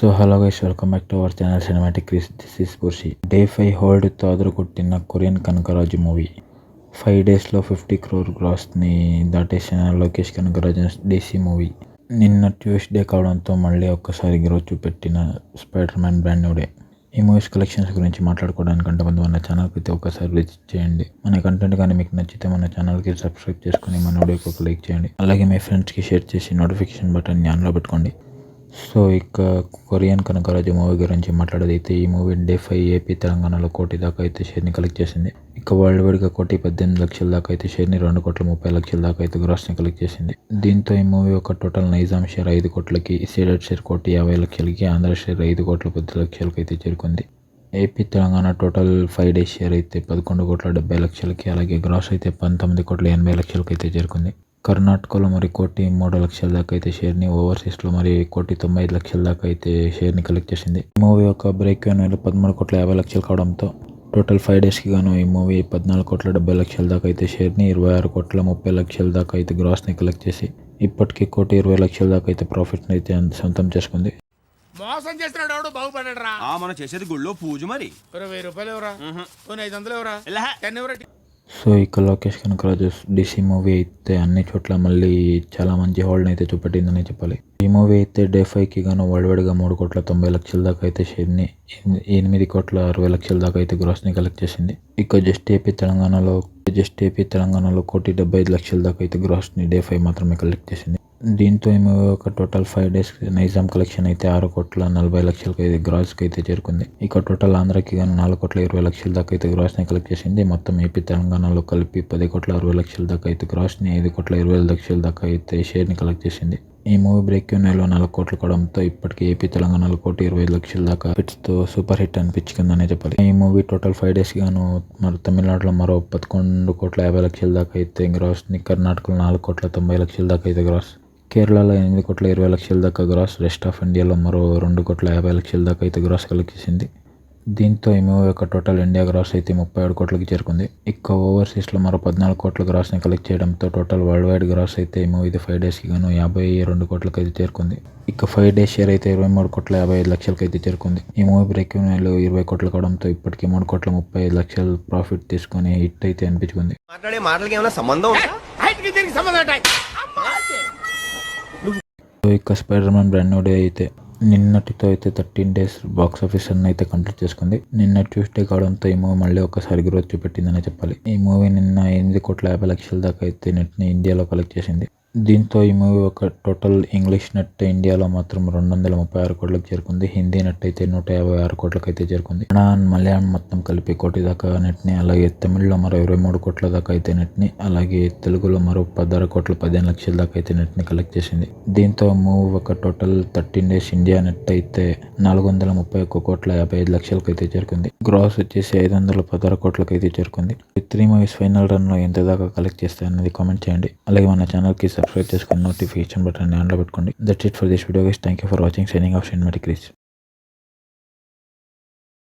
Hello guys, welcome back to our channel Cinematic Chris. This is Purshi. Day 5 తో అదరగొట్టిన Korean Kanakaraju movie 5 డేస్లో 50 crore గ్రాస్ని దాటేసిన లోకేష్ కనకరాజన్ DC movie నిన్న ట్యూస్డే కావడంతో మళ్ళీ ఒక్కసారి గ్రోత్ చూపెట్టిన Spider Man brand new day. ఈ మూవీస్ కలెక్షన్స్ గురించి మాట్లాడుకోవడానికి అంతమంది మన ఛానల్కి అయితే ఒకసారి విజిట్ చేయండి. మన కంటెంట్ కానీ మీకు నచ్చితే మన ఛానల్కి సబ్స్క్రైబ్ చేసుకుని మన వీడియోకి ఒక లైక్ చేయండి. అలాగే మీ ఫ్రెండ్స్కి షేర్ చేసి నోటిఫికేషన్ బటన్ని ఆన్లో పెట్టుకోండి. ఇక కొరియన్ కనకరాజు మూవీ గురించి మాట్లాడేదైతే ఈ మూవీ డే 5 ఏపీ తెలంగాణలో 1 కోటి దాకా అయితే షేర్ని కలెక్ట్ చేసింది. ఇక వరల్డ్ వైడ్గా 1,18,00,000 దాకా అయితే షేర్ని 2,30,00,000 దాకా అయితే గ్రాస్ని కలెక్ట్ చేసింది. దీంతో ఈ మూవీ ఒక టోటల్ నైజాం షేర్ 5 కోట్లకి, సీడెడ్ షేర్ 1,50,00,000కి, ఆంధ్ర షేర్ 5,10,00,000కి అయితే చేరుకుంది. AP Telangana total 5 days share అయితే 11,70,00,000కి, అలాగే గ్రాస్ అయితే 19,80,00,000కి అయితే చేరుకుంది. కర్ణాటకలో మరి 1,03,00,000 దాకా అయితే షేర్ని, ఓవర్సీస్లో మరి 1,95,00,000 దాకా అయితే షేర్ని కలెక్ట్ చేసింది. ఈ మూవీ ఒక బ్రేక్ ఈవెన్ 13,50,00,000 కావడంతో టోటల్ 5 డేస్కి గాను ఈ మూవీ 14,70,00,000 దాకా అయితే షేర్ని, 26,30,00,000 దాకా అయితే గ్రాస్ని కలెక్ట్ చేసి ఇప్పటికీ 1,20,00,000 దాకా అయితే ప్రాఫిట్ని అయితే సొంతం చేసుకుంది. మోసం చేస్తున్నాడు బాగుపడ్డాడు రా. మనం చేసేది గుళ్ళో పూజ మరి. 1000 రూపాయలు ఎవరా, 500 ఎవరా, 10 ఎవరా. ఇక లోకేష్ కనకరాజు డీసీ మూవీ అయితే అన్ని చోట్ల మళ్ళీ చాలా మంచి హోల్డ్ని అయితే చూపెట్టిందని చెప్పాలి. ఈ మూవీ అయితే డే 5కి గాను వరల్డ్ వైడ్గా 3,90,00,000 దాకా అయితే షేర్ని, 8,60,00,000 దాకా అయితే గ్రాస్ని కలెక్ట్ చేసింది. ఇక జస్ట్ ఏపీ తెలంగాణలో 1,75,00,000 దాకా అయితే గ్రాస్ని డే 5 మాత్రమే కలెక్ట్ చేసింది. దీంతో ఈ మూవీ ఒక టోటల్ 5 డేస్ నైజాం కలెక్షన్ అయితే 6,40,00,000 అయితే గ్రాస్కి అయితే చేరుకుంది. ఇక టోటల్ ఆంధ్రాకి కానీ 4,20,00,000 దాకా అయితే గ్రాస్ని కలెక్ట్ చేసింది. మొత్తం ఏపీ తెలంగాణలో కలిపి 10,60,00,000 దాకా అయితే గ్రాస్ని, 5,20,00,000 దాకా అయితే షేర్ని కలెక్ట్ చేసింది. ఈ మూవీ బ్రేక్ నెలలో 4 కోట్లు కావడంతో ఇప్పటికీ ఏపీ తెలంగాణలో 1,20,00,000 దాకా హిట్స్తో సూపర్ హిట్ అనిపించుకుందనే చెప్పాలి. ఈ మూవీ టోటల్ 5 డేస్ గాను మరి తమిళనాడులో మరో 11,50,00,000 దాకా అయితే గ్రాస్ని, కర్ణాటకలో 4,90,00,000 దాకా అయితే గ్రాస్, కేరళలో 8,20,00,000 దాకా గ్రాస్, రెస్ట్ ఆఫ్ ఇండియాలో మరో 2,50,00,000 దాకా అయితే గ్రాస్ కలెక్ట్ చేసింది. దీంతో ఈ మూవీ యొక్క టోటల్ ఇండియా గ్రాస్ అయితే 37 కోట్లకి చేరుకుంది. ఇక ఓవర్సీస్లో మరో 14 కోట్ల గ్రాస్ని కలెక్ట్ చేయడంతో టోటల్ వరల్డ్ వైడ్ గ్రాస్ అయితే ఈ మూవీ 5 డేస్కి గాను 52 కోట్లకి అయితే చేరుకుంది. ఇక 5 డేస్ షేర్ అయితే 23,55,00,000 అయితే చేరుకుంది. ఈ మూవీ బ్రేక్ ఈవెన్ 20 కోట్లు కావడంతో ఇప్పటికీ 3,35,00,000 ప్రాఫిట్ తీసుకొని హిట్ అయితే అనిపించుకుంది. మాట్లాడే మాటలకి ఏమైనా సంబంధం ఉందా? ఇక spider Man brand new day అయితే నిన్నటితో అయితే 13 డేస్ బాక్స్ ఆఫీస్ అయితే కంప్లీట్ చేసుకుంది. నిన్న ట్యూస్డే కావడంతో ఈ మూవీ మళ్ళీ ఒకసారి గ్రోత్ చూపెట్టిందనే చెప్పాలి. ఈ మూవీ నిన్న 8,50,00,000 దాకా అయితే నెట్ని ఇండియాలో కలెక్ట్ చేసింది. దీంతో ఈ మూవీ ఒక టోటల్ ఇంగ్లీష్ నెట్ ఇండియాలో మాత్రం 236 కోట్లకు చేరుకుంది. హిందీ నెట్ అయితే 156 కోట్లకు అయితే చేరుకుంది. మలయాళం మొత్తం కలిపి 1 కోటి దాకా నెట్ని, అలాగే తమిళ్లో మరో 23 కోట్ల దాకా అయితే నెట్ని, అలాగే తెలుగులో మరో 16,15,00,000 దాకా అయితే నెట్ని కలెక్ట్ చేసింది. దీంతో మూవీ ఒక టోటల్ 13 డేస్ ఇండియా నెట్ అయితే 431,50,00,000 అయితే చేరుకుంది. గ్రాస్ వచ్చేసి 516 కోట్లకు అయితే చేరుకుంది. ఈ 3 మూవీస్ ఫైనల్ రన్లో ఎంత దాకా కలెక్ట్ చేస్తాయి అనేది కామెంట్ చేయండి. అలాగే మన ఛానల్కి సబ్స్క్రైబ్ చేసుకుని నోటిఫికేషన్ బటన్ ఆన్లో పెట్టుకోండి. That's it for this video guys. Thank you for watching. Signing off cinematic Chris.